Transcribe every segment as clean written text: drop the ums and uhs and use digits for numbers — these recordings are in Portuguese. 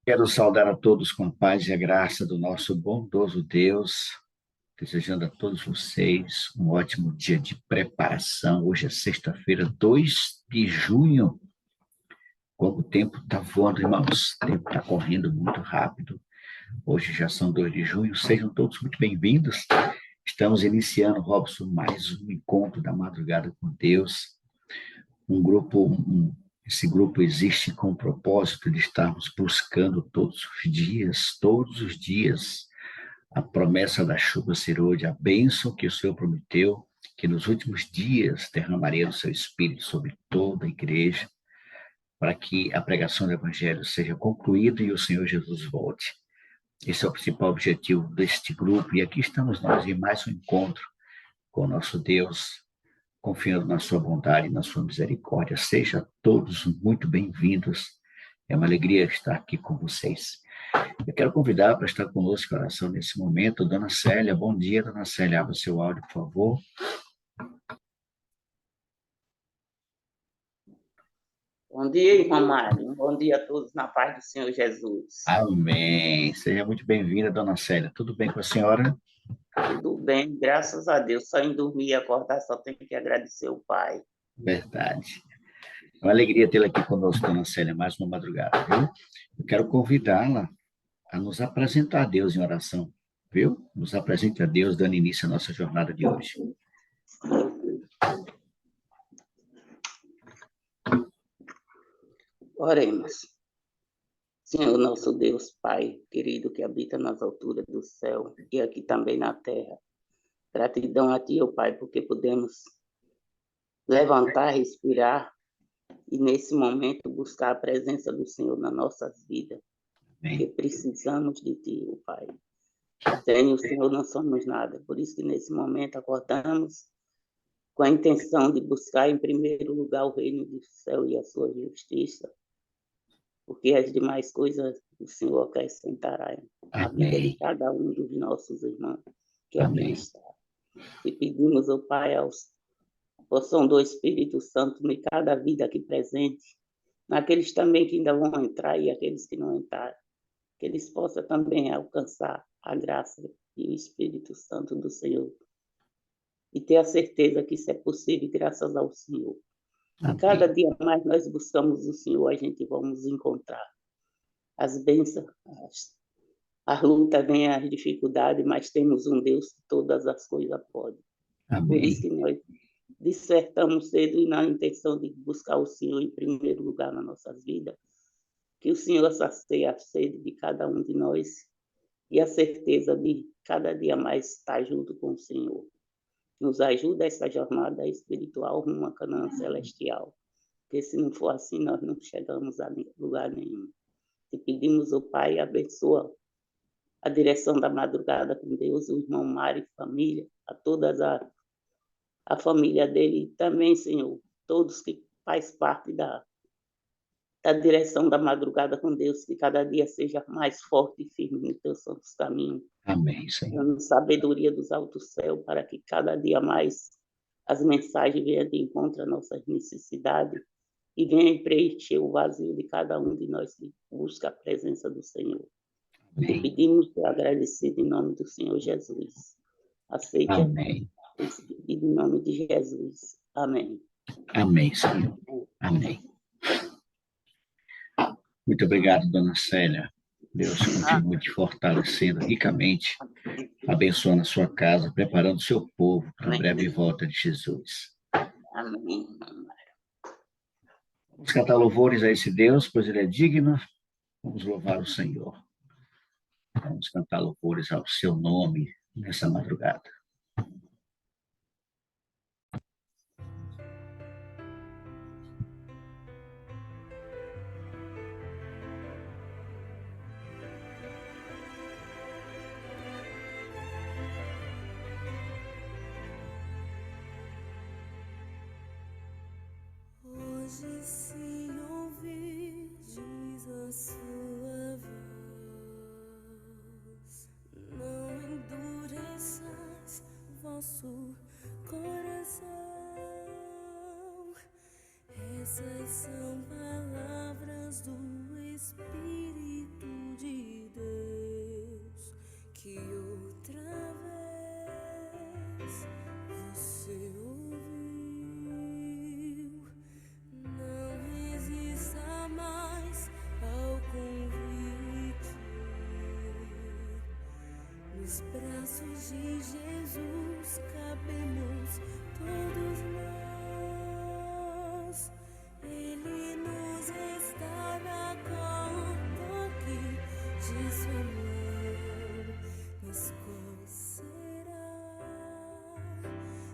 Quero saudar a todos com a paz e a graça do nosso bondoso Deus, desejando a todos vocês um ótimo dia de preparação. Hoje é sexta-feira, 2 de junho. Como o tempo está voando, irmãos, o tempo está correndo muito rápido. Hoje já são 2 de junho, sejam todos muito bem-vindos. Estamos iniciando, Robson, mais um encontro da madrugada com Deus. Esse grupo existe com o propósito de estarmos buscando todos os dias, a promessa da chuva ser hoje, a bênção que o Senhor prometeu, que nos últimos dias derramaria o seu Espírito sobre toda a igreja, para que a pregação do Evangelho seja concluída e o Senhor Jesus volte. Esse é o principal objetivo deste grupo, e aqui estamos nós em mais um encontro com o nosso Deus, confiando na sua bondade e na sua misericórdia. Sejam todos muito bem-vindos. É uma alegria estar aqui com vocês. Eu quero convidar para estar conosco em oração nesse momento, Dona Célia. Bom dia, Dona Célia. Abra seu áudio, por favor. Bom dia, irmã Mari. Bom dia a todos na paz do Senhor Jesus. Amém. Seja muito bem-vinda, Dona Célia. Tudo bem com a senhora? Tudo bem, graças a Deus. Só em dormir e acordar, só tenho que agradecer o Pai. Verdade. É uma alegria tê-la aqui conosco, Dona Célia, mais uma madrugada, viu? Eu quero convidá-la a nos apresentar a Deus em oração, viu? Nos apresente a Deus, dando início à nossa jornada de hoje. Oremos. Senhor, nosso Deus, Pai querido que habita nas alturas do céu e aqui também na terra. Gratidão a Ti, ó Pai, porque podemos levantar, respirar e nesse momento buscar a presença do Senhor nas nossas vidas, porque Amém. precisamos de Ti, ó Pai. Sem o Senhor não somos nada, por isso que nesse momento acordamos com a intenção de buscar em primeiro lugar o reino do céu e a sua justiça, porque as demais coisas o Senhor acrescentará na vida de Amém. cada um dos nossos irmãos que aqui Amém. está. E pedimos ao Pai a porção do Espírito Santo em cada vida aqui presente, naqueles também que ainda vão entrar e aqueles que não entraram, que eles possam também alcançar a graça e o Espírito Santo do Senhor e ter a certeza que isso é possível graças ao Senhor. E cada Amém. dia mais nós buscamos o Senhor, a gente vamos encontrar as bênçãos, as lutas, vem as dificuldades, mas temos um Deus que todas as coisas pode. Por isso Amém. que nós dissertamos cedo e na intenção de buscar o Senhor em primeiro lugar nas nossas vidas, que o Senhor sacia a sede de cada um de nós e a certeza de cada dia mais estar junto com o Senhor. Nos ajuda essa jornada espiritual rumo a Canaã celestial, porque se não for assim, nós não chegamos a lugar nenhum. E pedimos ao Pai, abençoa a direção da madrugada com Deus, o irmão Mário e família, a todas a família dele e também, Senhor, todos que faz parte da direção da madrugada com Deus, que cada dia seja mais forte e firme no teu santos caminhos, Amém, Senhor. dando sabedoria dos altos céus para que cada dia mais as mensagens venham de encontro às nossas necessidades e venham preencher o vazio de cada um de nós que busca a presença do Senhor. Te Amém. pedimos e agradecido em nome do Senhor Jesus. Aceite Amém. esse pedido em nome de Jesus. Amém. Amém, Senhor. Amém. Muito obrigado, Dona Célia. Deus continue te fortalecendo ricamente, abençoando a sua casa, preparando o seu povo para a breve volta de Jesus. Amém. Vamos cantar louvores a esse Deus, pois Ele é digno. Vamos louvar o Senhor. Vamos cantar louvores ao seu nome nessa madrugada. Hoje se ouvirdes a sua voz, não endureçais vosso coração. Essas são palavras do Espírito braços de Jesus cabemos todos nós. Ele nos restaura com o toque de sua mão. Mas qual será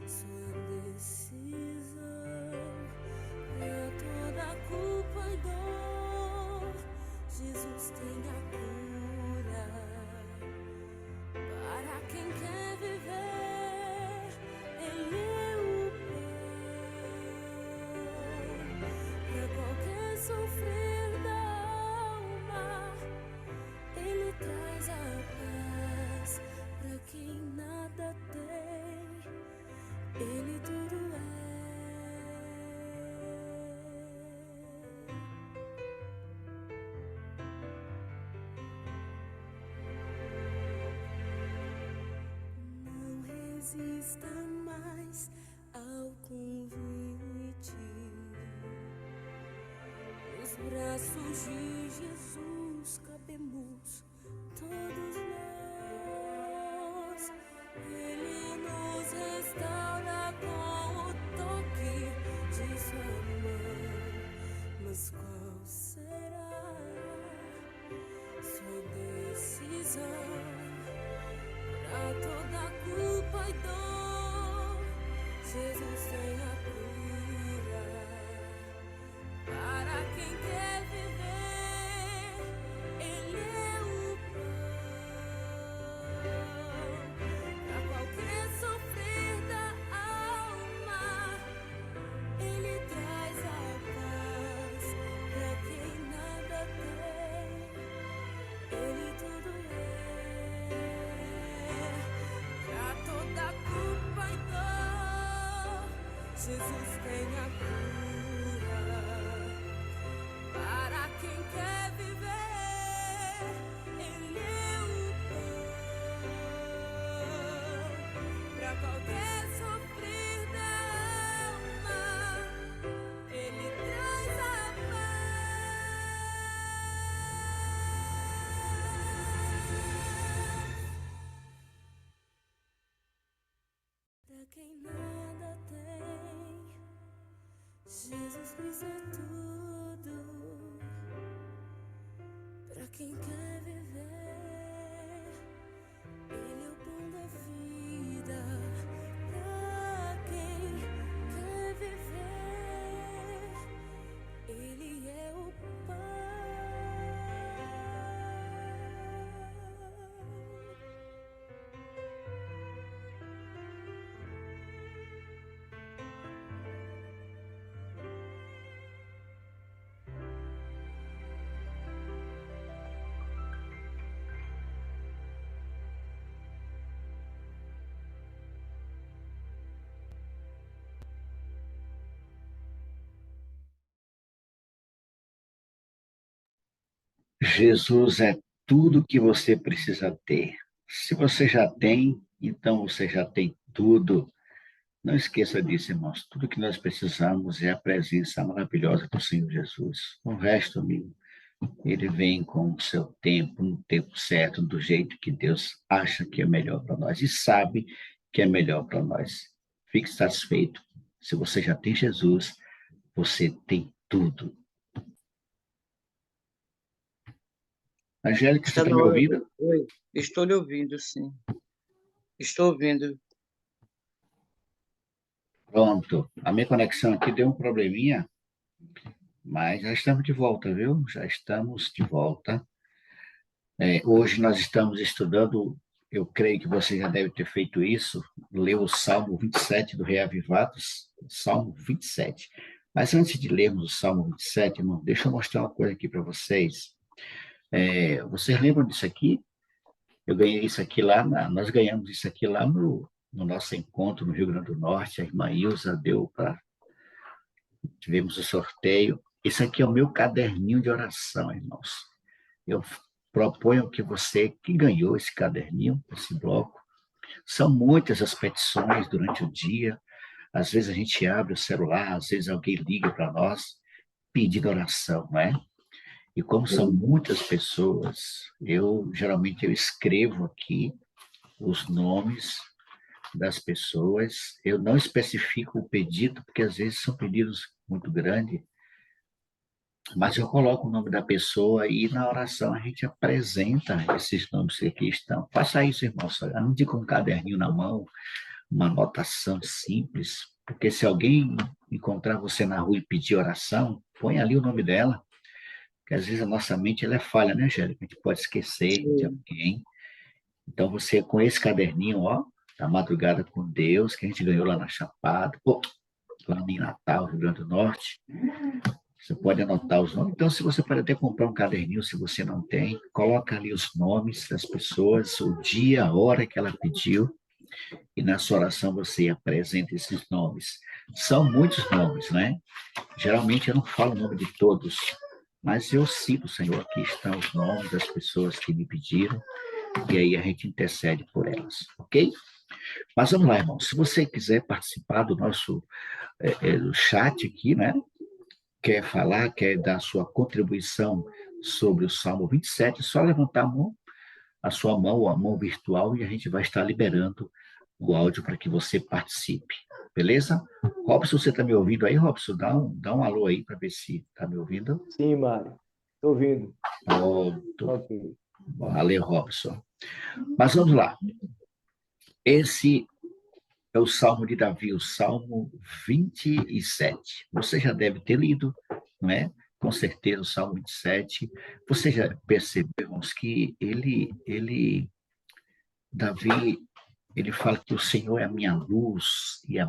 sua decisão? Pra toda culpa e dor, Jesus tem a cura. Para quem quer viver, Ele é o pão. Pra qualquer sofrer da alma, Ele traz a paz. Pra quem nada tem, Ele tudo é. Não resista mais ao convite. Nos braços de Jesus cabemos todos nós. Ele nos restaura com o toque de sua mão. Mas qual será sua decisão? Pra toda culpa e dor, Jesus tem a cura. Para quem quer viver, Ele é o pão. Pra qualquer sofrer da alma, Ele traz a paz. Pra quem nada tem, Ele tudo é. Pra toda culpa e dor, Jesus tem a cura. Para quem quer viver, Ele é o pão. Pra qualquer sofrer da alma, Ele traz a paz. Pra quem nada tem, Jesus Cristo é tudo. Pra quem quer viver, Ele é o pão da vida. Pra quem quer viver, Ele é o pão. Jesus é tudo que você precisa ter. Se você já tem, então você já tem tudo. Não esqueça disso, irmãos. Tudo que nós precisamos é a presença maravilhosa do Senhor Jesus. O resto, amigo, ele vem com o seu tempo, no tempo certo, do jeito que Deus acha que é melhor para nós e sabe que é melhor para nós. Fique satisfeito. Se você já tem Jesus, você tem tudo. Angélica, você Está está na me hora. ouvindo? Oi, estou lhe ouvindo, sim. Estou ouvindo. Pronto. A minha conexão aqui deu um probleminha, mas já estamos de volta, viu? Já estamos de volta. Hoje nós estamos estudando, eu creio que você já deve ter feito isso, leu o Salmo 27 do Reavivados, Salmo 27. Mas antes de lermos o Salmo 27, irmão, deixa eu mostrar uma coisa aqui para vocês. Vocês lembram disso aqui? Eu ganhei isso aqui lá, nós ganhamos isso aqui lá no nosso encontro no Rio Grande do Norte. A irmã Ilza deu para... Tivemos o sorteio. Esse aqui é o meu caderninho de oração, irmãos. Eu proponho que você que ganhou esse caderninho, esse bloco, são muitas as petições durante o dia. Às vezes a gente abre o celular, às vezes alguém liga para nós pedindo oração, não é? E como são muitas pessoas, geralmente eu escrevo aqui os nomes das pessoas. Eu não especifico o pedido, porque às vezes são pedidos muito grandes, mas eu coloco o nome da pessoa e na oração a gente apresenta esses nomes que aqui estão. Faça isso, irmãos. Ande com um caderninho na mão, uma anotação simples, porque se alguém encontrar você na rua e pedir oração, põe ali o nome dela, porque às vezes a nossa mente ela é falha, né, Angélica? A gente pode esquecer de Sim. alguém. Então você, com esse caderninho, ó, da Madrugada com Deus, que a gente ganhou lá na Chapada, lá em Natal, Rio Grande do Norte, você pode anotar os nomes. Então, se você pode até comprar um caderninho, se você não tem, coloca ali os nomes das pessoas, o dia, a hora que ela pediu, e na sua oração você apresenta esses nomes. São muitos nomes, né? Geralmente eu não falo o nome de todos, mas eu cito, Senhor, aqui estão os nomes das pessoas que me pediram, e aí a gente intercede por elas, ok? Mas vamos lá, irmão. Se você quiser participar do nosso do chat aqui, né? Quer falar, quer dar sua contribuição sobre o Salmo 27, é só levantar a mão, a sua mão, a mão virtual, e a gente vai estar liberando o áudio para que você participe. Beleza? Robson, você está me ouvindo aí, Robson? Dá um alô aí para ver se está me ouvindo. Sim, Mário. Estou ouvindo. Pronto. Ok. Valeu, Robson. Mas vamos lá. Esse é o Salmo de Davi, o Salmo 27. Você já deve ter lido, não é? Com certeza, o Salmo 27. Você já percebeu, irmãos, que Davi, ele fala que o Senhor é a minha luz e a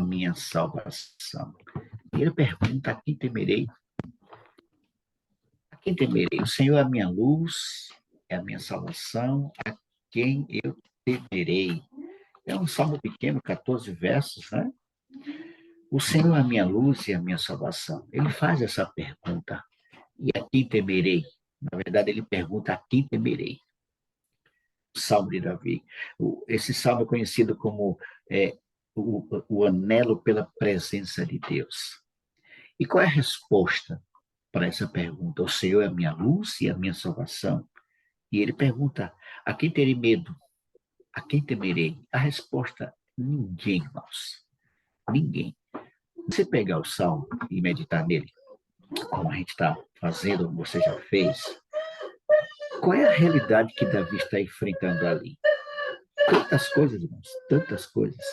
minha salvação. E ele pergunta: a quem temerei? A quem temerei? O Senhor é a minha luz, é a minha salvação, a quem eu temerei? É um salmo pequeno, 14 versos, né? O Senhor é a minha luz e a minha salvação. Ele faz essa pergunta. E a quem temerei? Na verdade, ele pergunta: a quem temerei? O Salmo de Davi. Esse salmo é conhecido como o anelo pela presença de Deus. E qual é a resposta para essa pergunta? O Senhor é a minha luz e a minha salvação. E ele pergunta: a quem terei medo? A quem temerei? A resposta: ninguém, irmãos. Ninguém. Você pegar o salmo e meditar nele, como a gente está fazendo, como você já fez, qual é a realidade que Davi está enfrentando ali? Tantas coisas, irmãos, tantas coisas.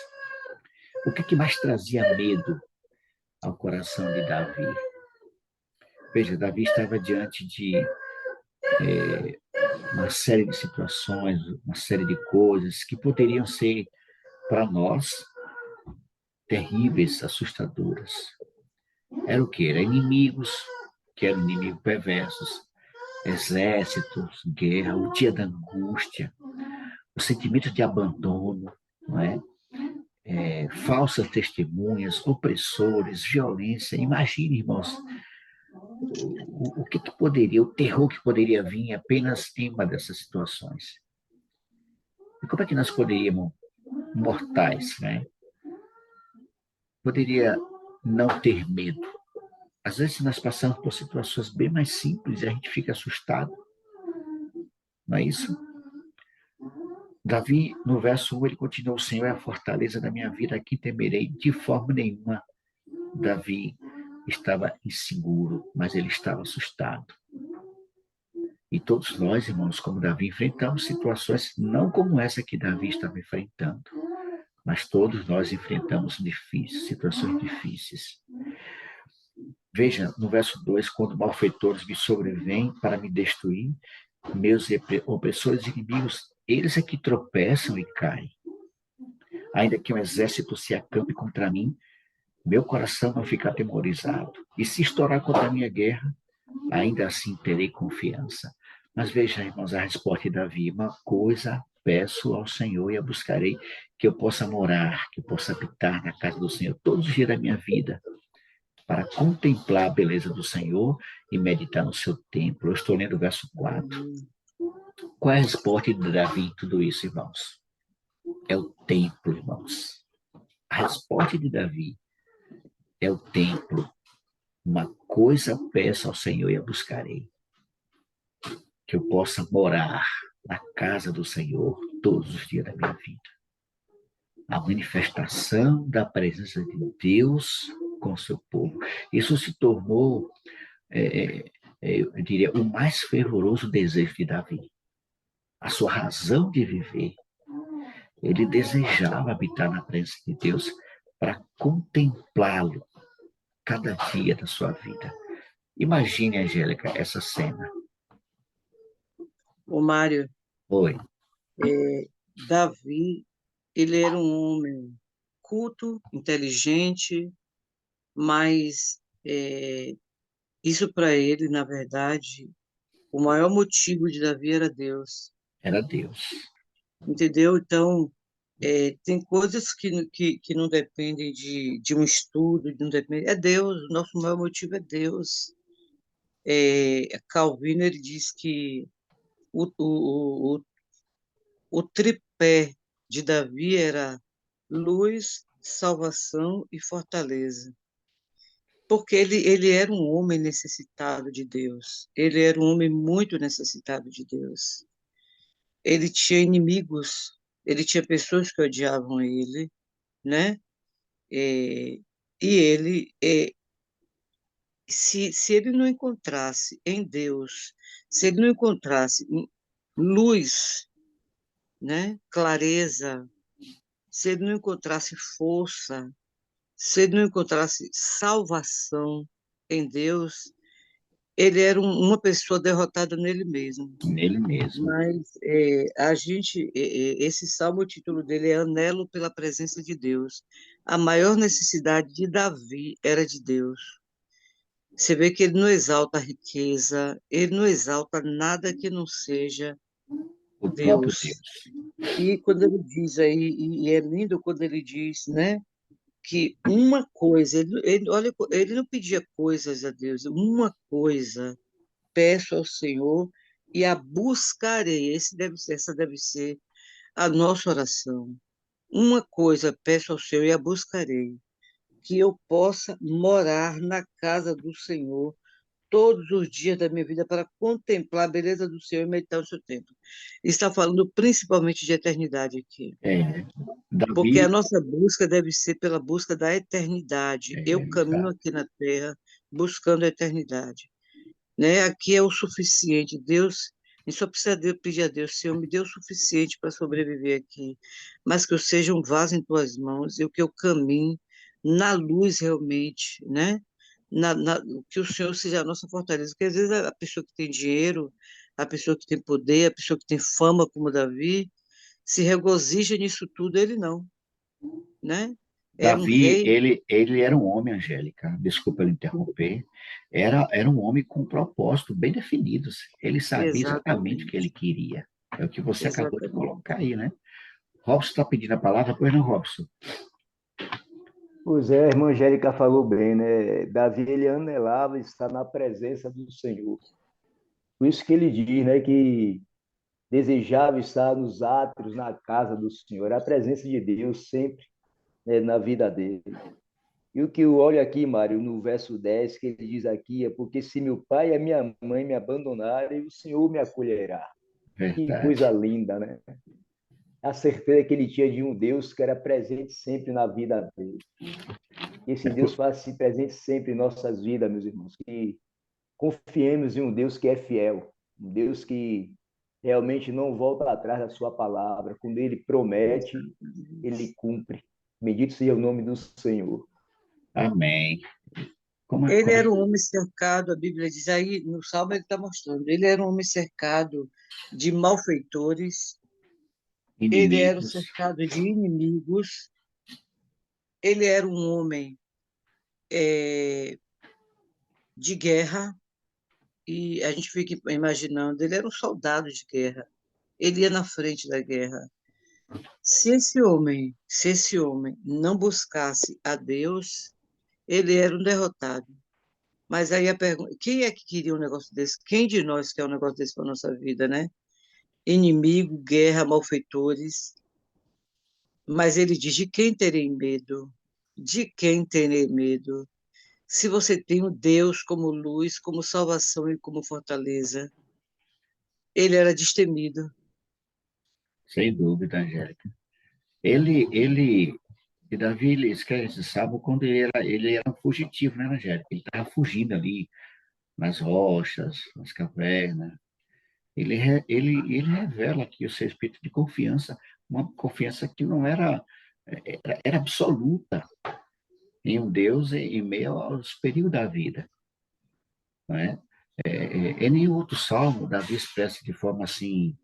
O que mais trazia medo ao coração de Davi? Veja, Davi estava diante de uma série de situações, uma série de coisas que poderiam ser, para nós, terríveis, assustadoras. Era o quê? Era inimigos, que eram inimigos perversos, exércitos, guerra, o dia da angústia, o sentimento de abandono, não é? Falsas testemunhas, opressores, violência. Imagine, irmãos, o que poderia, o terror que poderia vir apenas em uma dessas situações. E como é que nós poderíamos, mortais, né? Poderia não ter medo? Às vezes nós passamos por situações bem mais simples e a gente fica assustado. Não é isso? Davi, no verso 1, ele continua: o Senhor é a fortaleza da minha vida, aqui temerei. De forma nenhuma, Davi estava inseguro, mas ele estava assustado. E todos nós, irmãos, como Davi, enfrentamos situações não como essa que Davi estava enfrentando, mas todos nós enfrentamos situações difíceis. Veja, no verso 2, quando malfeitores me sobrevêm para me destruir, meus opressores e inimigos, eles é que tropeçam e caem. Ainda que um exército se acampe contra mim, meu coração não fica atemorizado. E se estourar contra a minha guerra, ainda assim terei confiança. Mas veja, irmãos, a resposta de Davi: uma coisa peço ao Senhor e a buscarei, que eu possa morar, que eu possa habitar na casa do Senhor todos os dias da minha vida, para contemplar a beleza do Senhor e meditar no seu templo. Eu estou lendo o verso 4. Qual é a resposta de Davi em tudo isso, irmãos? É o templo, irmãos. A resposta de Davi é o templo. Uma coisa peço ao Senhor e a buscarei, que eu possa morar na casa do Senhor todos os dias da minha vida. A manifestação da presença de Deus com o seu povo. Isso se tornou, eu diria, o mais fervoroso desejo de Davi. A sua razão de viver. Ele desejava habitar na presença de Deus para contemplá-lo cada dia da sua vida. Imagine, Angélica, essa cena. O Mário, Oi, Davi, ele era um homem culto, inteligente, mas isso para ele, na verdade, o maior motivo de Davi era Deus, era Deus. entendeu? Então, tem coisas que não dependem de um estudo, não depende, é Deus, o nosso maior motivo é Deus. Calvino, ele diz que o tripé de Davi era luz, salvação e fortaleza. Porque ele era um homem necessitado de Deus. Ele era um homem muito necessitado de Deus. Ele tinha inimigos, ele tinha pessoas que odiavam ele, né? E ele, se ele não encontrasse em Deus, se ele não encontrasse luz, né? Clareza, se ele não encontrasse força, se ele não encontrasse salvação em Deus, ele era uma pessoa derrotada nele mesmo. Nele mesmo. Mas esse salmo, o título dele é Anelo pela presença de Deus. A maior necessidade de Davi era de Deus. Você vê que ele não exalta a riqueza, ele não exalta nada que não seja O próprio Deus. Deus. E quando ele diz aí, e é lindo quando ele diz, né, que uma coisa, olha, ele não pedia coisas a Deus, uma coisa peço ao Senhor e a buscarei. Essa deve ser a nossa oração. Uma coisa peço ao Senhor e a buscarei, que eu possa morar na casa do Senhor todos os dias da minha vida para contemplar a beleza do Senhor e meditar no seu templo. Está falando principalmente de eternidade aqui, porque a Davi, nossa busca deve ser pela busca da eternidade. Eu caminho exato. aqui na terra buscando a eternidade, né? Aqui é o suficiente. Deus, a gente só precisa pedir a Deus, Senhor, me dê o suficiente para sobreviver aqui, mas que eu seja um vaso em tuas mãos e que eu caminhe na luz realmente, né? Que o Senhor seja a nossa fortaleza, porque às vezes a pessoa que tem dinheiro, a pessoa que tem poder, a pessoa que tem fama como Davi, se regozija nisso tudo, ele não, né? É um Davi, rei. ele era um homem, Angélica, desculpa eu interromper, era um homem com um propósito bem definido. Ele sabia exatamente o que ele Exatamente, queria. É o que você acabou de exatamente. colocar aí, né? Robson está pedindo a palavra, pois não, Robson? Pois é, a irmã Angélica falou bem, né? Davi, ele anelava estar na presença do Senhor. Por isso que ele diz, né, que desejava estar nos átrios, na casa do Senhor. A presença de Deus sempre, né, na vida dele. E o que eu olho aqui, Mário, no verso 10, que ele diz aqui, é porque se meu pai e a minha mãe me abandonarem, o Senhor me acolherá. Que coisa Verdade. linda, né? A certeza que ele tinha de um Deus que era presente sempre na vida dele. Que esse É Deus por- faça-se presente sempre em nossas vidas, meus irmãos. Que confiemos em um Deus que é fiel, um Deus que realmente não volta atrás da sua palavra. Quando ele promete, ele cumpre. Bendito seja o nome do Senhor. Amém. Como, Ele como era um homem cercado, a Bíblia diz aí, no Salmo ele está mostrando, ele era um homem cercado de malfeitores, ele era inimigos, cercado de inimigos, ele era um homem eh, de guerra, e a gente fica imaginando, ele era um soldado de guerra, ele ia na frente da guerra. Se esse homem não buscasse a Deus, ele era um derrotado. Mas aí a pergunta, quem é que queria um negócio desse? Quem de nós quer um negócio desse para nossa vida, né? Inimigo, guerra, malfeitores. Mas ele diz: de quem terei medo? De quem terei medo? Se você tem o Deus como luz, como salvação e como fortaleza. Ele era destemido. sem dúvida, Angélica. E Davi, ele esquece, sabe, quando ele era um fugitivo, né, Angélica? Ele estava fugindo ali nas rochas, nas cavernas. Ele revela aqui o seu espírito de confiança, uma confiança que não era absoluta em um Deus em meio aos perigos da vida, não é? Em nenhum outro salmo, Davi expressa de forma assim,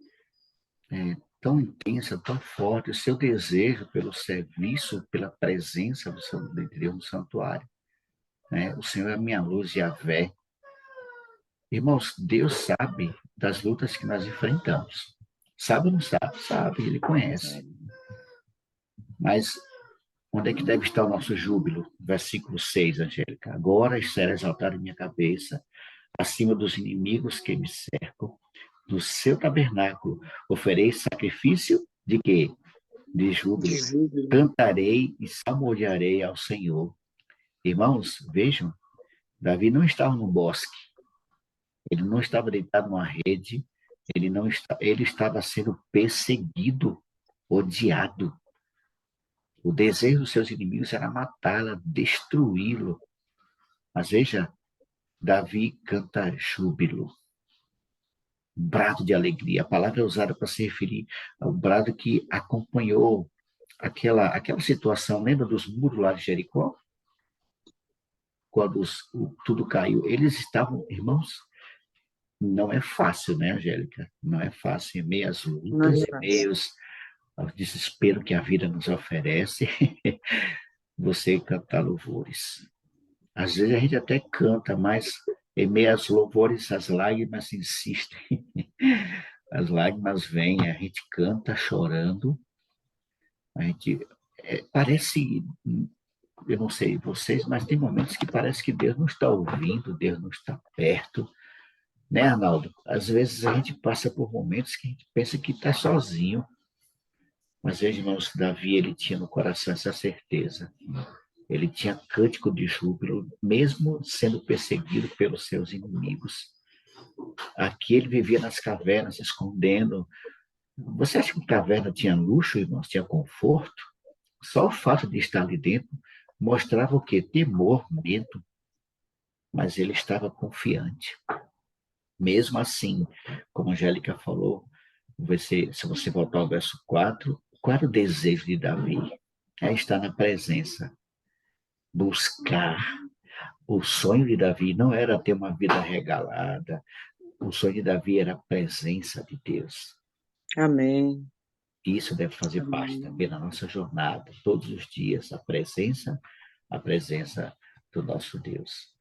tão intensa, tão forte, o seu desejo pelo serviço, pela presença de Deus no santuário. Né? O Senhor é a minha luz e a vé. Irmãos, Deus sabe das lutas que nós enfrentamos. Sabe ou não sabe? Sabe, Ele conhece. Mas onde é que deve estar o nosso júbilo? Versículo 6, Angélica. Agora será exaltado em minha cabeça, acima dos inimigos que me cercam. Do seu tabernáculo oferei sacrifício de quê? De De júbilo. júbilo. Cantarei e salmodiarei ao Senhor. Irmãos, vejam, Davi não estava no bosque, ele não estava deitado numa rede, ele estava sendo perseguido, odiado. O desejo dos seus inimigos era matá-lo, destruí-lo. Mas veja, Davi canta júbilo, brado de alegria. A palavra é usada para se referir ao brado que acompanhou aquela situação. Lembra dos muros lá de Jericó? Quando tudo caiu. Eles estavam, irmãos, não é fácil, né, Angélica? Não é fácil, em meio às Não é lutas, em fácil. meio ao desespero que a vida nos oferece, você cantar louvores. Às vezes a gente até canta, mas em meio aos louvores as lágrimas insistem. As lágrimas vêm, a gente canta chorando, a gente parece, eu não sei vocês, mas tem momentos que parece que Deus não está ouvindo, Deus não está perto, né, Arnaldo? Às vezes a gente passa por momentos que a gente pensa que está sozinho, mas veja, irmãos, Davi, ele tinha no coração essa certeza. Ele tinha cântico de júbilo, mesmo sendo perseguido pelos seus inimigos. Aqui ele vivia nas cavernas, se escondendo. Você acha que caverna tinha luxo, irmãos? Tinha conforto? Só o fato de estar ali dentro mostrava o quê? Temor, medo. Mas ele estava confiante. Mesmo assim, como a Angélica falou, se você voltar ao verso 4, qual era o desejo de Davi? É estar na presença, buscar. O sonho de Davi não era ter uma vida regalada, o sonho de Davi era a presença de Deus. Amém. Isso deve fazer parte Amém. também da nossa jornada, todos os dias, a presença do nosso Deus.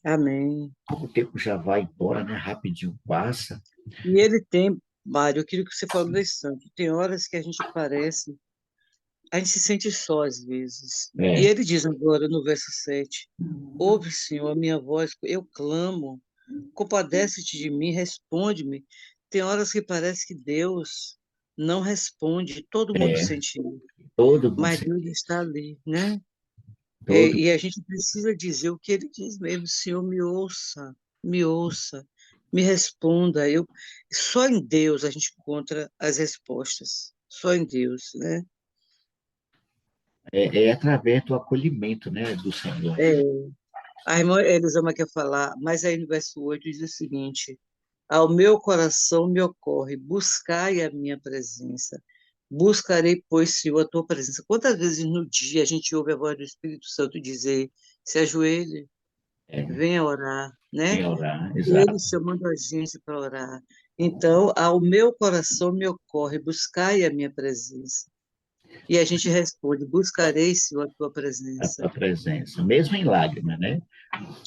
Amém. O tempo já vai embora, né? Rapidinho passa. E ele tem, Mário, aquilo que você falou desse santo, tem horas que a gente parece, a gente se sente só às vezes. E É, ele diz agora no verso 7, ouve, Senhor, a minha voz, eu clamo, compadece-te de mim, responde-me. Tem horas que parece que Deus não responde, todo mundo é, sente isso, todo mundo, mas Deus está ali, né? todo, E a gente precisa dizer o que ele diz mesmo, Senhor, me ouça, me responda. Só em Deus a gente encontra as respostas, só em Deus, né? é através do acolhimento, né, do Senhor. É, a irmã Elisama quer falar, mas aí no verso 8 diz o seguinte, ao meu coração me ocorre, buscai a minha presença. Buscarei, pois, Senhor, a tua presença. Quantas vezes no dia a gente ouve a voz do Espírito Santo dizer, se ajoelhe, É, venha orar, né? em orar, Ele exato. chamando a gente para orar. Então, ao meu coração me ocorre, buscai a minha presença. E a gente responde, buscarei, Senhor, a tua A presença. tua presença, mesmo em lágrimas, né?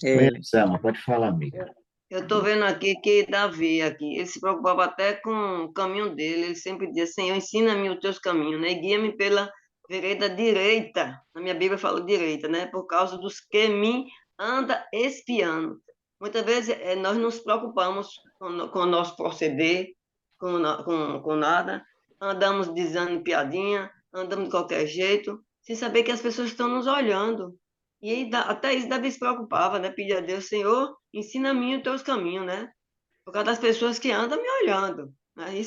Oi, É, Elisama, pode falar, amiga. Eu estou vendo aqui que Davi, aqui, ele se preocupava até com o caminho dele. Ele sempre dizia, Senhor, ensina-me os teus caminhos, né? E guia-me pela vereda direita. Na minha Bíblia fala direita, né? Por causa dos que me anda espiando. Muitas vezes nós nos preocupamos com o nosso proceder, com nada. Andamos dizendo piadinha, andamos de qualquer jeito, sem saber que as pessoas estão nos olhando. E aí, até isso Davi se preocupava, né? Pedia a Deus, Senhor, ensina a mim os teus caminhos, né? Por causa das pessoas que andam me olhando. Né?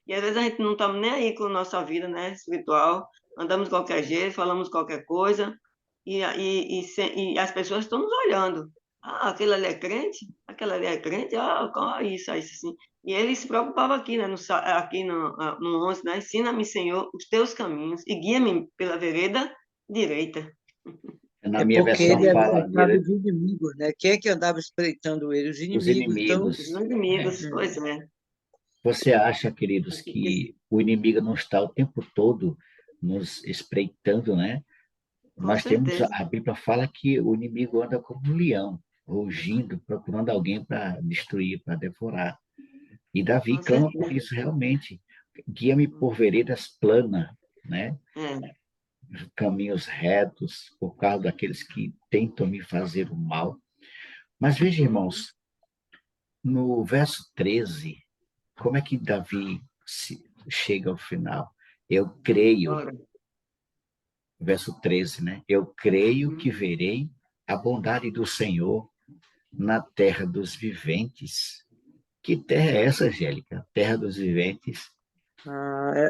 E às vezes a gente não está nem aí com a nossa vida, né, espiritual, andamos de qualquer jeito, falamos qualquer coisa, e as pessoas estão nos olhando. Ah, aquele ali é crente? Aquela ali é crente? Ah, isso, assim. E ele se preocupava aqui, né, aqui no 11, né? Ensina-me, Senhor, os teus caminhos e guia-me pela vereda direita. Na É minha porque versão ele era fala, cercado de inimigos, né? Quem é que andava espreitando ele? Os os inimigos. Então, Os inimigos. inimigos, pois é. Você acha, queridos, que o inimigo não está o tempo todo nos espreitando, né? Com Nós temos, certeza, a Bíblia fala que o inimigo anda como um leão, rugindo, procurando alguém para destruir, para devorar. E Davi com clama por certeza. isso realmente. Guia-me por veredas planas, né? É, Caminhos retos, por causa daqueles que tentam me fazer o mal. Mas veja, irmãos, no verso 13, como é que Davi chega ao final? Eu creio, ora. verso 13, né? Eu creio que Uhum. verei a bondade do Senhor na terra dos viventes. Que terra é essa, Angélica? Terra dos viventes?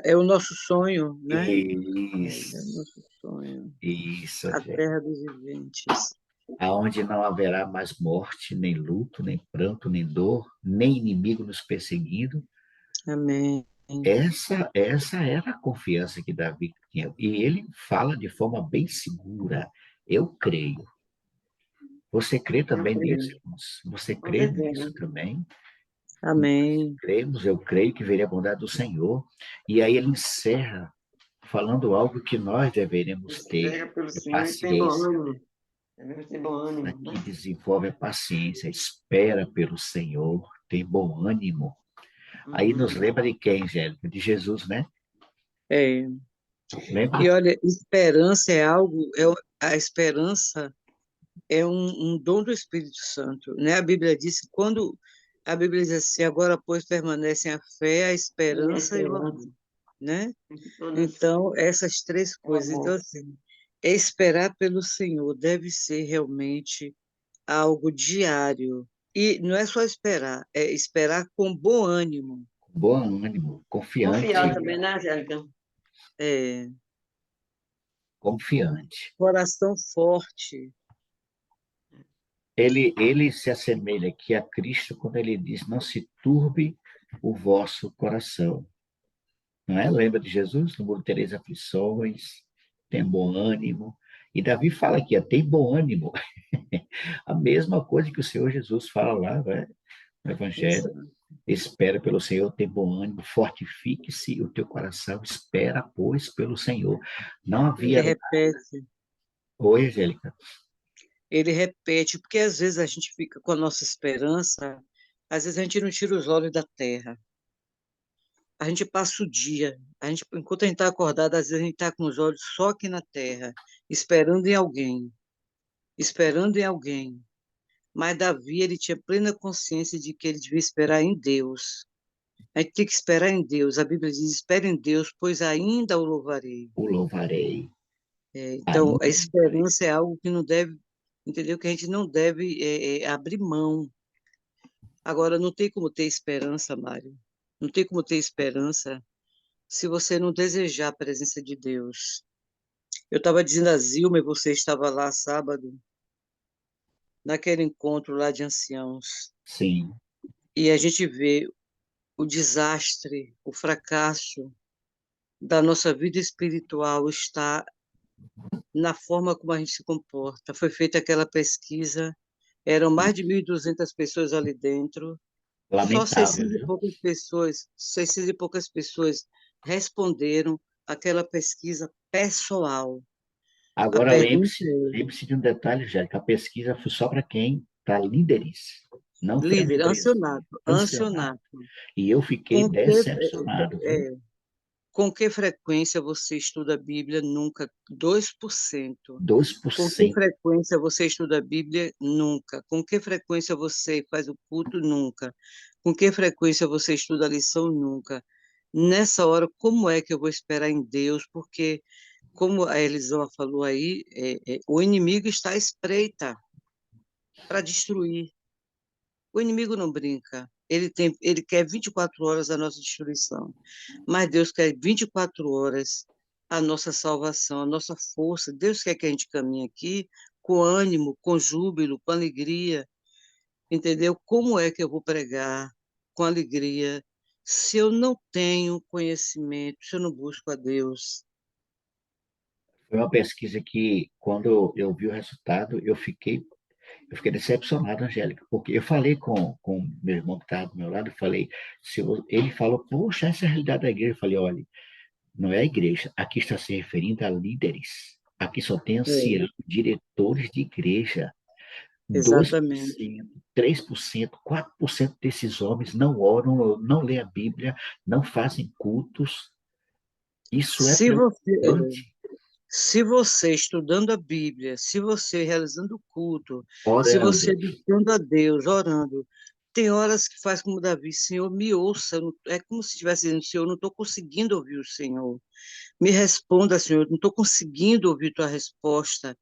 é o nosso sonho, né? É o Isso, nosso sonho. isso, A Angélica. terra dos viventes. Aonde não haverá mais morte, nem luto, nem pranto, nem dor, nem inimigo nos perseguindo. Amém. Essa era a confiança que Davi tinha. E ele fala de forma bem segura. Eu creio. Você crê Eu também nisso, creio, irmãos? Você com crê nisso certeza. também? Amém. Cremos, eu creio que verei a bondade do Senhor. E aí ele encerra falando algo que nós deveremos ter, Espera pelo é Senhor e tem bom paciência. ânimo. Devemos ter bom ânimo, Aqui né? desenvolve a paciência, espera pelo Senhor, tem bom ânimo. Aí nos Uhum. lembra de quem, Angélica? De Jesus, né? É. E Lembra? olha, esperança é algo, a esperança é um dom do Espírito Santo, né? A Bíblia diz que quando a Bíblia diz assim, agora pois permanecem a fé, a E a esperança e o esperança, amor, né? todas Então, essas três o coisas, então amor. assim, esperar pelo Senhor deve ser realmente algo diário. E não é só esperar, é esperar com bom ânimo. Bom ânimo, Confiar confiante, também, né, Angélica? É, confiante. coração forte. Ele se assemelha aqui a Cristo quando ele diz: Não se turbe o vosso coração. Não é? Lembra de Jesus? No mundo tereis aflições, tem bom ânimo. E Davi fala aqui: tem bom ânimo. A mesma coisa que o Senhor Jesus fala lá, né, no Evangelho. Exato. Espera pelo Senhor, tem bom ânimo, fortifique-se o teu coração, espera, pois, pelo Senhor. Não Ele havia. repete, Oi, Angélica. ele repete, porque às vezes a gente fica com a nossa esperança, às vezes a gente não tira os olhos da terra. A gente passa o dia, enquanto a gente está acordado, às vezes a gente está com os olhos só aqui na terra, esperando em alguém, esperando em alguém. Mas Davi, ele tinha plena consciência de que ele devia esperar em Deus. A gente tem que esperar em Deus. A Bíblia diz: espere em Deus, pois ainda o louvarei. O louvarei. Então, a Ainda o louvarei. esperança é algo que não deve, entendeu? Que a gente não deve abrir mão. Agora, não tem como ter esperança, Mário. Não tem como ter esperança se você não desejar a presença de Deus. Eu estava dizendo a Zilma, e você estava lá sábado, naquele encontro lá de anciãos, Sim, e a gente vê o desastre, o fracasso da nossa vida espiritual está na forma como a gente se comporta. Foi feita aquela pesquisa, eram mais de 1.200 pessoas ali dentro, só lamentável, 600 e viu? poucas pessoas, 600 e poucas pessoas responderam aquela pesquisa pessoal. A Agora pergunta lembre-se, é, lembre-se de um detalhe, Angélica, a pesquisa foi só para quem está líderes, não foi a líder, membresia, ancionato, ansionato. ancionato, E eu fiquei com que, decepcionado, viu? com que frequência você estuda a Bíblia? Nunca. 2%. Com que 2%. frequência você estuda a Bíblia? Nunca. Com que frequência você faz o culto? Nunca. Com que frequência você estuda a lição? Nunca. Nessa hora, como é que eu vou esperar em Deus? Porque, como a Elisama falou aí, o inimigo está à espreita para destruir. O inimigo não brinca. ele quer 24 horas a nossa destruição, mas Deus quer 24 horas a nossa salvação, a nossa força. Deus quer que a gente caminhe aqui com ânimo, com júbilo, com alegria, entendeu? Como é que eu vou pregar com alegria se eu não tenho conhecimento, se eu não busco a Deus? Foi uma pesquisa que, quando eu vi o resultado, eu fiquei decepcionado, Angélica, porque eu falei com meu irmão que estava do meu lado, eu falei, ele falou, poxa, essa é a realidade da igreja. Eu falei, olha, não é a igreja, aqui está se referindo a líderes. Aqui só tem É, anciãos, diretores de igreja. exatamente. 2%, 3%, 4% desses homens não oram, não lêem a Bíblia, não fazem cultos. Isso é Se você, preocupante. Se você estudando a Bíblia, se você realizando o culto, se Orando. você buscando a Deus, orando, tem horas que faz como Davi, Senhor, me ouça. É como se estivesse dizendo, Senhor, não estou conseguindo ouvir o Senhor. Me responda, Senhor, não estou conseguindo ouvir tua resposta.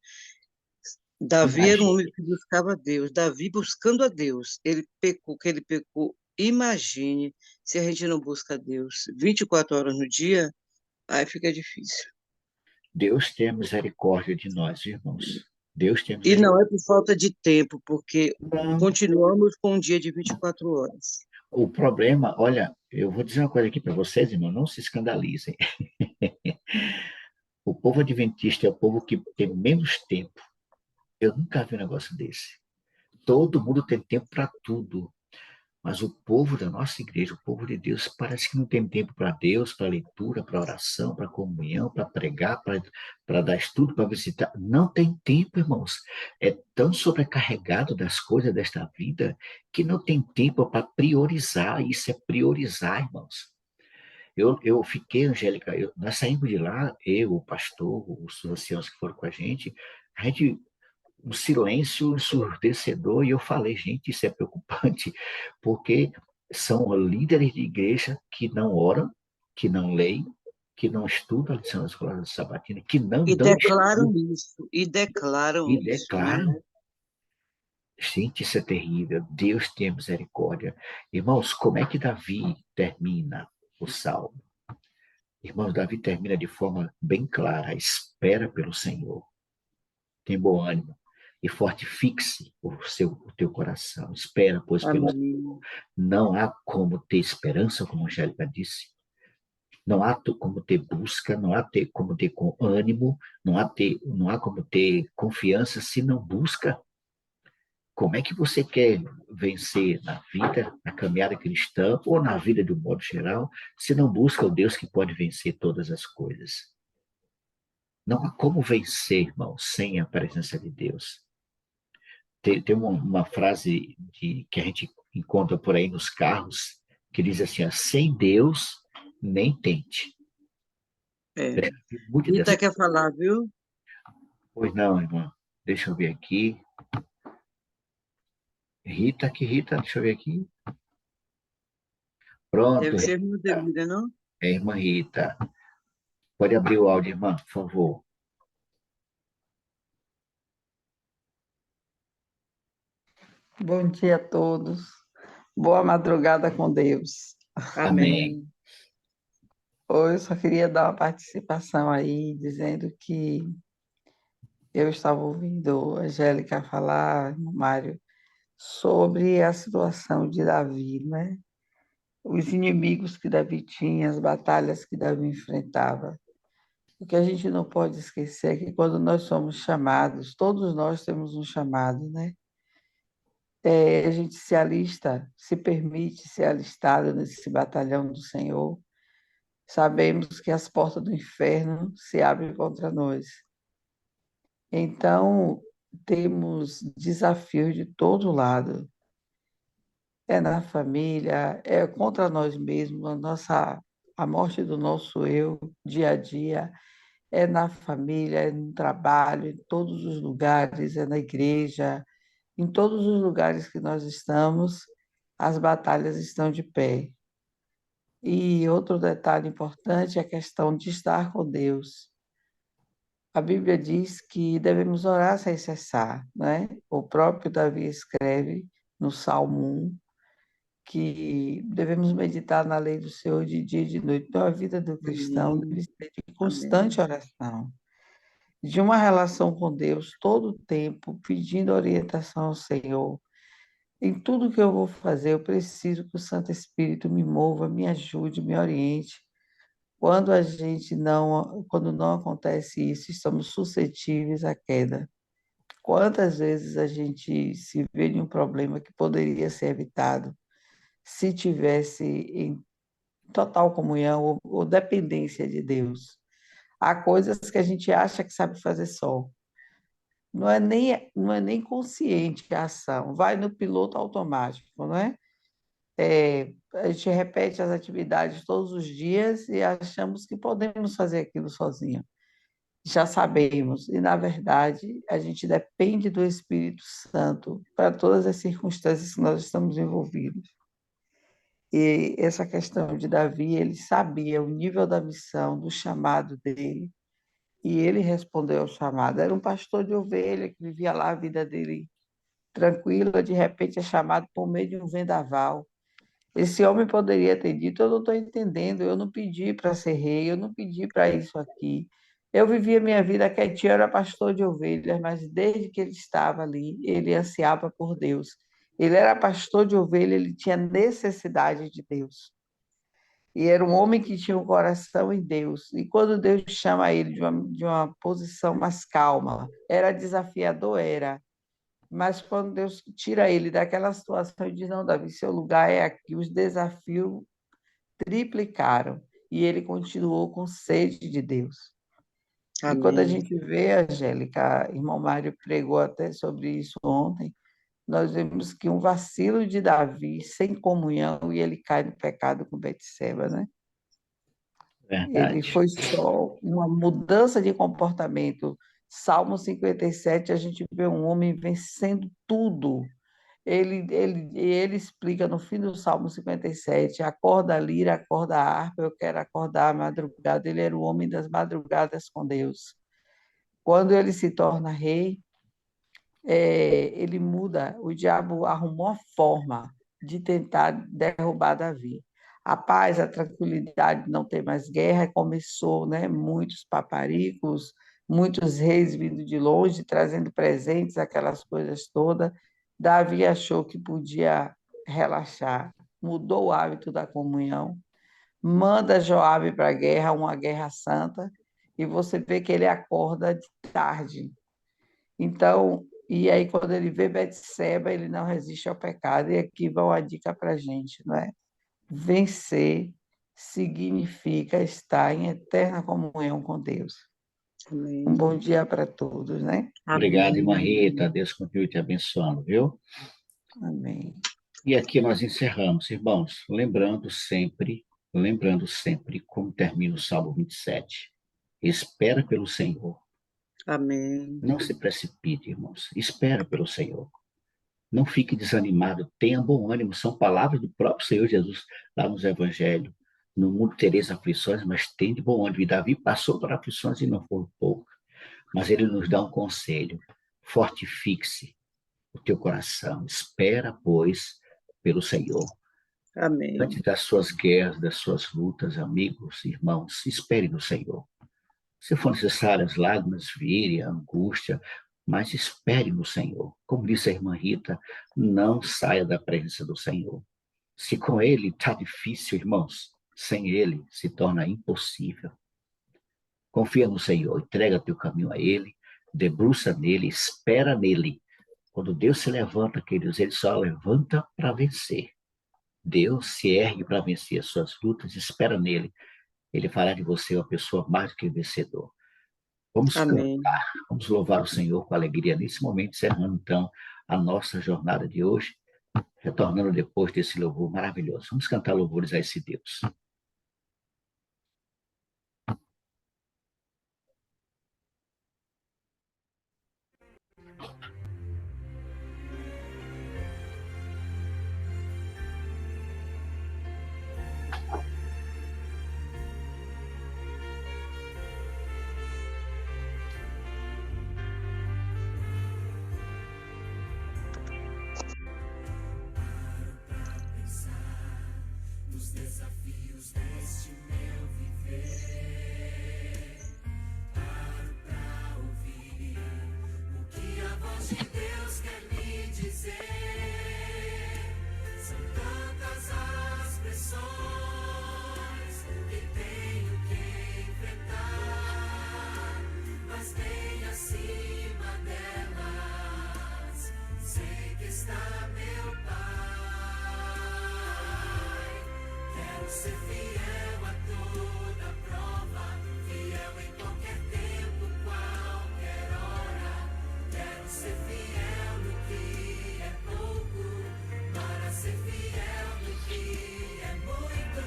Davi era um Imagine, homem que buscava a Deus. Davi buscando a Deus, ele pecou, que ele pecou. Imagine se a gente não busca a Deus 24 horas no dia, aí fica difícil. Deus tem misericórdia de nós, irmãos. Deus tem E misericórdia. não é por falta de tempo, porque Não. continuamos com um dia de 24 horas. O problema, olha, eu vou dizer uma coisa aqui para vocês, irmão, não se escandalizem. O povo adventista é o povo que tem menos tempo. Eu nunca vi um negócio desse. Todo mundo tem tempo para tudo. Mas o povo da nossa igreja, o povo de Deus, parece que não tem tempo para Deus, para leitura, para oração, para comunhão, para pregar, para dar estudo, para visitar. Não tem tempo, irmãos. É tão sobrecarregado das coisas desta vida que não tem tempo para priorizar. Isso é priorizar, irmãos. Eu fiquei, Angélica, nós saímos de lá, eu, o pastor, os anciãos que foram com a gente um silêncio ensurdecedor, e eu falei, gente, isso é preocupante, porque são líderes de igreja que não oram, que não leem, que não estudam a lição da escola sabatina, que não E dão declaram estudo isso, e declaram e isso, né? declaram. Gente, isso é terrível. Deus tenha misericórdia. Irmãos, como é que Davi termina o salmo? Irmãos, Davi termina de forma bem clara: espera pelo Senhor, tem bom ânimo e fortifique-se o teu coração. Espera, pois, pelo Amém. não há como ter esperança, como a Angélica disse. Não há como ter busca, não há como ter com ânimo, não há como ter confiança se não busca. Como é que você quer vencer na vida, na caminhada cristã ou na vida de um modo geral, se não busca o Deus que pode vencer todas as coisas? Não há como vencer, irmão, sem a presença de Deus. Tem uma frase que a gente encontra por aí nos carros, que diz assim, ó, sem Deus, nem tente. É. Muitas Rita dessas. quer falar, viu? Pois não, irmã. Deixa eu ver aqui. Rita, deixa eu ver aqui. Pronto, Deve ser irmã Rita. Delira, não? É, irmã Rita. Pode abrir o áudio, irmã, por favor. Bom dia a todos. Boa madrugada com Deus. Amém. Amém. Hoje eu só queria dar uma participação aí, dizendo que eu estava ouvindo a Angélica falar, Mário, sobre a situação de Davi, né? Os inimigos que Davi tinha, as batalhas que Davi enfrentava. O que a gente não pode esquecer é que quando nós somos chamados, todos nós temos um chamado, né? A gente se alista, se permite ser alistado nesse batalhão do Senhor. Sabemos que as portas do inferno se abrem contra nós. Então, temos desafios de todo lado. É na família, é contra nós mesmos, a morte do nosso eu, dia a dia, é na família, é no trabalho, em todos os lugares, é na igreja, em todos os lugares que nós estamos, as batalhas estão de pé. E outro detalhe importante é a questão de estar com Deus. A Bíblia diz que devemos orar sem cessar, né? O próprio Davi escreve no Salmo 1 que devemos meditar na lei do Senhor de dia e de noite. Então, a vida do cristão Amém. deve ser de Amém. constante oração, de uma relação com Deus todo o tempo, pedindo orientação ao Senhor. Em tudo que eu vou fazer, eu preciso que o Santo Espírito me mova, me ajude, me oriente. Quando não acontece isso, estamos suscetíveis à queda. Quantas vezes a gente se vê em um problema que poderia ser evitado se tivesse em total comunhão ou dependência de Deus? Há coisas que a gente acha que sabe fazer só. Não é nem consciente a ação, vai no piloto automático, não é? A gente repete as atividades todos os dias e achamos que podemos fazer aquilo sozinho. Já sabemos, e na verdade a gente depende do Espírito Santo para todas as circunstâncias que nós estamos envolvidos. E essa questão de Davi, ele sabia o nível da missão, do chamado dele, e ele respondeu ao chamado. Era um pastor de ovelha que vivia lá a vida dele tranquila, de repente é chamado por meio de um vendaval. Esse homem poderia ter dito: eu não estou entendendo, eu não pedi para ser rei, eu não pedi para isso aqui. Eu vivia minha vida quietinho, eu era pastor de ovelhas, mas desde que ele estava ali, ele ansiava por Deus. Ele era pastor de ovelha, ele tinha necessidade de Deus. E era um homem que tinha um coração em Deus. E quando Deus chama ele de uma posição mais calma, era desafiador, era. Mas quando Deus tira ele daquela situação e diz: não, Davi, seu lugar é aqui, os desafios triplicaram. E ele continuou com sede de Deus. E quando a Amém. gente vê, Angélica, irmão Mário pregou até sobre isso ontem, nós vemos que um vacilo de Davi, sem comunhão, e ele cai no pecado com Betseba, né? Ele Verdade. foi só uma mudança de comportamento. Salmo 57, a gente vê um homem vencendo tudo. Ele explica no fim do Salmo 57, acorda a lira, acorda a harpa, eu quero acordar a madrugada. Ele era o homem das madrugadas com Deus. Quando ele se torna rei, ele muda, o diabo arrumou a forma de tentar derrubar Davi. A paz, a tranquilidade de não ter mais guerra começou, né? Muitos paparicos, muitos reis vindo de longe, trazendo presentes, aquelas coisas todas. Davi achou que podia relaxar, mudou o hábito da comunhão, manda Joabe para a guerra, uma guerra santa, e você vê que ele acorda de tarde. Então, e aí quando ele vê Betseba, ele não resiste ao pecado. E aqui vai uma dica para a gente, não é? Vencer significa estar em eterna comunhão com Deus. Um Amém. bom dia para todos, né? Obrigado, irmã Rita. Amém. Deus continue te abençoando, viu? Amém. E aqui nós encerramos, irmãos, lembrando sempre como termina o Salmo 27. Espera pelo Senhor. Amém. Não se precipite, irmãos. Espera pelo Senhor. Não fique desanimado. Tenha bom ânimo. São palavras do próprio Senhor Jesus lá nos Evangelhos. No mundo tereis aflições, mas tende bom ânimo. E Davi passou por aflições e não foram poucas. Mas ele nos dá um conselho. Fortifique-se o teu coração. Espera, pois, pelo Senhor. Amém. Antes das suas guerras, das suas lutas, amigos, irmãos, espere no Senhor. Se for necessário, as lágrimas virem, a angústia, mas espere no Senhor. Como disse a irmã Rita, não saia da presença do Senhor. Se com Ele está difícil, irmãos, sem Ele se torna impossível. Confia no Senhor, entrega teu caminho a Ele, debruça nele, espera nele. Quando Deus se levanta, queridos, Ele só levanta para vencer. Deus se ergue para vencer as suas lutas, espera nele. Ele fará de você uma pessoa mais do que vencedor. Vamos Amém. cantar, vamos louvar o Senhor com alegria nesse momento, encerrando então a nossa jornada de hoje, retornando depois desse louvor maravilhoso. Vamos cantar louvores a esse Deus. ser fiel a toda prova, fiel em qualquer tempo, qualquer hora. Quero ser fiel no que é pouco, para ser fiel no que é muito.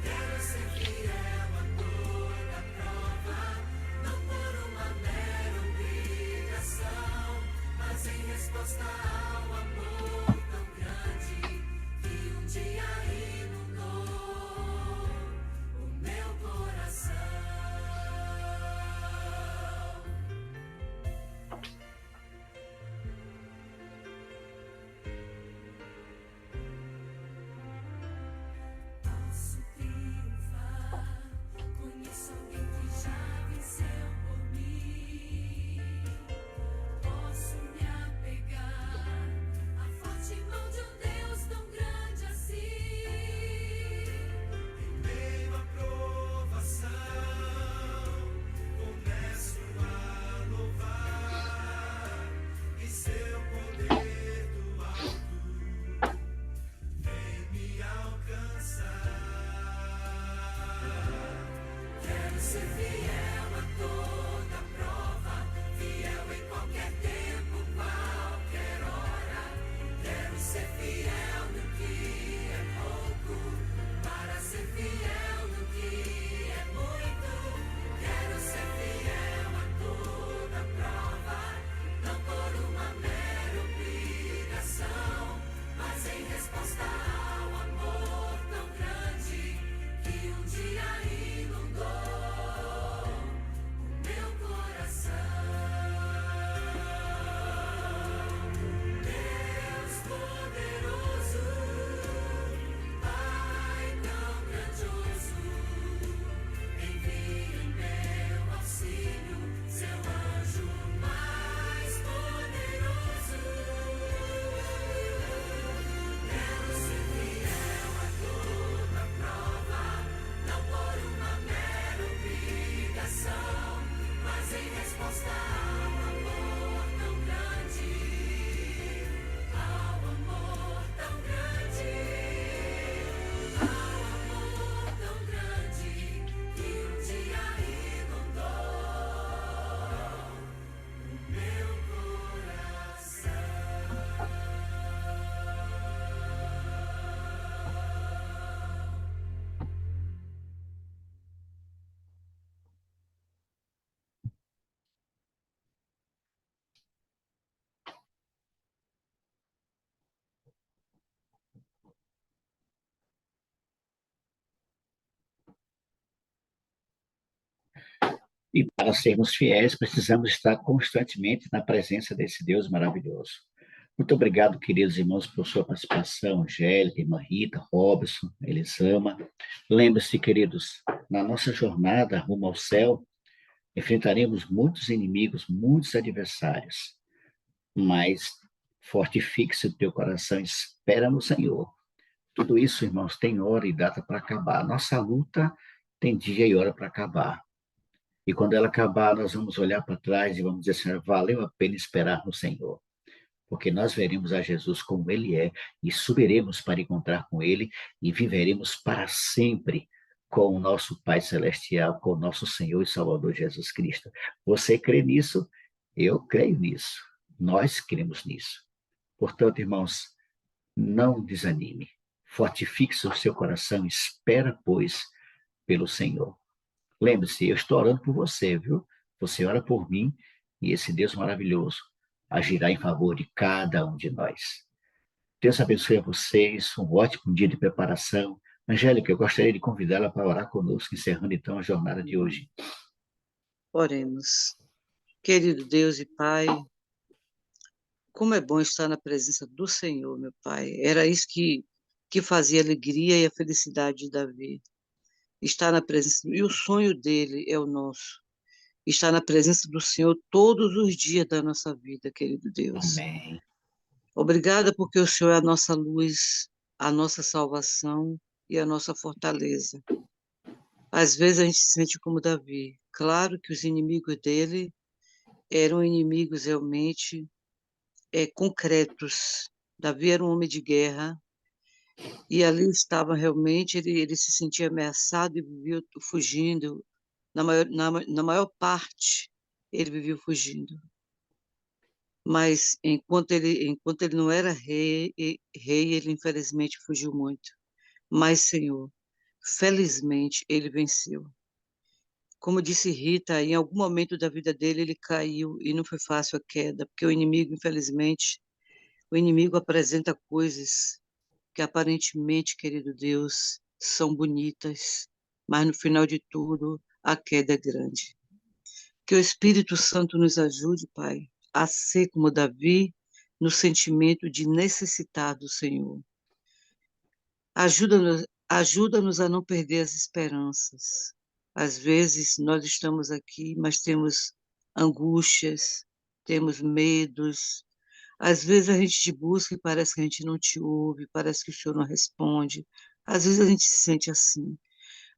Quero ser fiel a toda prova, não por uma mera obrigação, mas em resposta ao amor tão grande que um dia inundou o meu coração. Posso triunfar, conheço alguém que já venceu por mim. Posso me apegar à forte mão de um Deus tão grande assim. Em meio à provação, começo a louvar, e seu poder do alto vem me alcançar. Quero ser fiel a toda prova, fiel em qualquer tempo, qualquer hora. Quero ser fiel no que é pouco, para ser fiel no que é muito. Quero ser fiel a toda prova, não por uma mera obrigação, mas em resposta ao amor tão grande que um dia inundou o meu coração. Deus poderoso, Pai tão grandioso, envie em meu auxílio seu anjo mais poderoso. Quero ser fiel a toda prova, não por uma mera obrigação, mas em resposta ao amor tão grande, ao amor tão grande, ao amor tão grande que um dia inundou o meu coração. E para sermos fiéis, precisamos estar constantemente na presença desse Deus maravilhoso. Muito obrigado, queridos irmãos, por sua participação, Angélica, irmã Rita, Robson, Elisama. Lembre-se, queridos, na nossa jornada rumo ao céu, enfrentaremos muitos inimigos, muitos adversários, mas fortifique-se o teu coração, espera no Senhor. Tudo isso, irmãos, tem hora e data para acabar. Nossa luta tem dia e hora para acabar. E quando ela acabar, nós vamos olhar para trás e vamos dizer assim, valeu a pena esperar no Senhor, porque nós veremos a Jesus como Ele é e subiremos para encontrar com Ele e viveremos para sempre com o nosso Pai Celestial, com o nosso Senhor e Salvador Jesus Cristo. Você crê nisso? Eu creio nisso. Nós cremos nisso. Portanto, irmãos, não desanime. Fortifique o seu coração, espera, pois, pelo Senhor. Lembre-se, eu estou orando por você, viu? Você ora por mim e esse Deus maravilhoso agirá em favor de cada um de nós. Deus abençoe a vocês, um ótimo dia de preparação. Angélica, eu gostaria de convidá-la para orar conosco, encerrando então a jornada de hoje. Oremos. Querido Deus e Pai, como é bom estar na presença do Senhor, meu Pai. Era isso que fazia a alegria e a felicidade de Davi. Estar na presença, e o sonho dele é o nosso. Estar na presença do Senhor todos os dias da nossa vida, querido Deus. Amém. Obrigada porque o Senhor é a nossa luz, a nossa salvação e a nossa fortaleza. Às vezes a gente se sente como Davi. Claro que os inimigos dele eram inimigos realmente concretos. Davi era um homem de guerra, E ali estava realmente, ele se sentia ameaçado e vivia fugindo. Na maior parte, ele vivia fugindo. Mas enquanto ele não era rei, ele infelizmente fugiu muito. Mas, Senhor, felizmente ele venceu. Como disse Rita, em algum momento da vida dele ele caiu e não foi fácil a queda, porque o inimigo, infelizmente, o inimigo apresenta coisas que aparentemente, querido Deus, são bonitas, mas no final de tudo a queda é grande. Que o Espírito Santo nos ajude, Pai, a ser como Davi no sentimento de necessitar do Senhor. Ajuda-nos a não perder as esperanças. Às vezes nós estamos aqui, mas temos angústias, temos medos. Às vezes a gente te busca e parece que a gente não te ouve, parece que o Senhor não responde. Às vezes a gente se sente assim,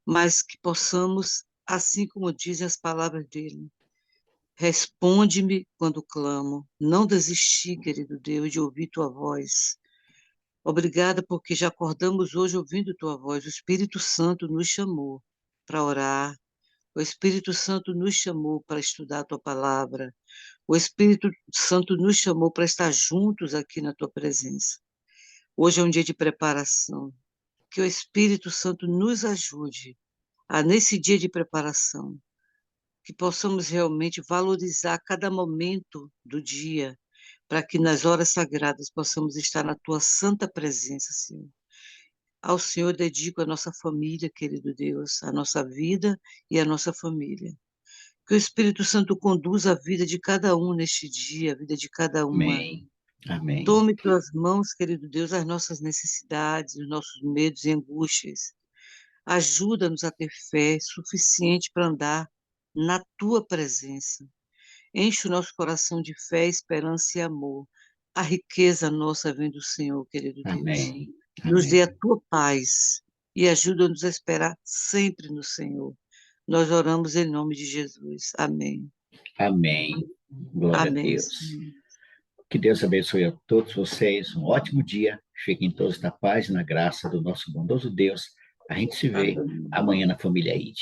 mas que possamos, assim como dizem as palavras dele, responde-me quando clamo. Não desisti, querido Deus, de ouvir tua voz. Obrigada porque já acordamos hoje ouvindo tua voz. O Espírito Santo nos chamou para orar. O Espírito Santo nos chamou para estudar a tua palavra. O Espírito Santo nos chamou para estar juntos aqui na tua presença. Hoje é um dia de preparação. Que o Espírito Santo nos ajude a, nesse dia de preparação, que possamos realmente valorizar cada momento do dia, para que nas horas sagradas possamos estar na tua santa presença, Senhor. Ao Senhor dedico a nossa família, querido Deus, a nossa vida e a nossa família. Que o Espírito Santo conduza a vida de cada um neste dia, a vida de cada uma. Amém. Amém. Tome tuas mãos, querido Deus, as nossas necessidades, os nossos medos e angústias. Ajuda-nos a ter fé suficiente para andar na tua presença. Enche o nosso coração de fé, esperança e amor. A riqueza nossa vem do Senhor, querido Deus. Amém. Nos dê a Amém. tua paz e ajuda-nos a esperar sempre no Senhor. Nós oramos em nome de Jesus. Amém. Amém. Glória a Amém, Deus. Senhor. Que Deus abençoe a todos vocês. Um ótimo dia. Fiquem todos na paz e na graça do nosso bondoso Deus. A gente se vê Amém. amanhã na família ID.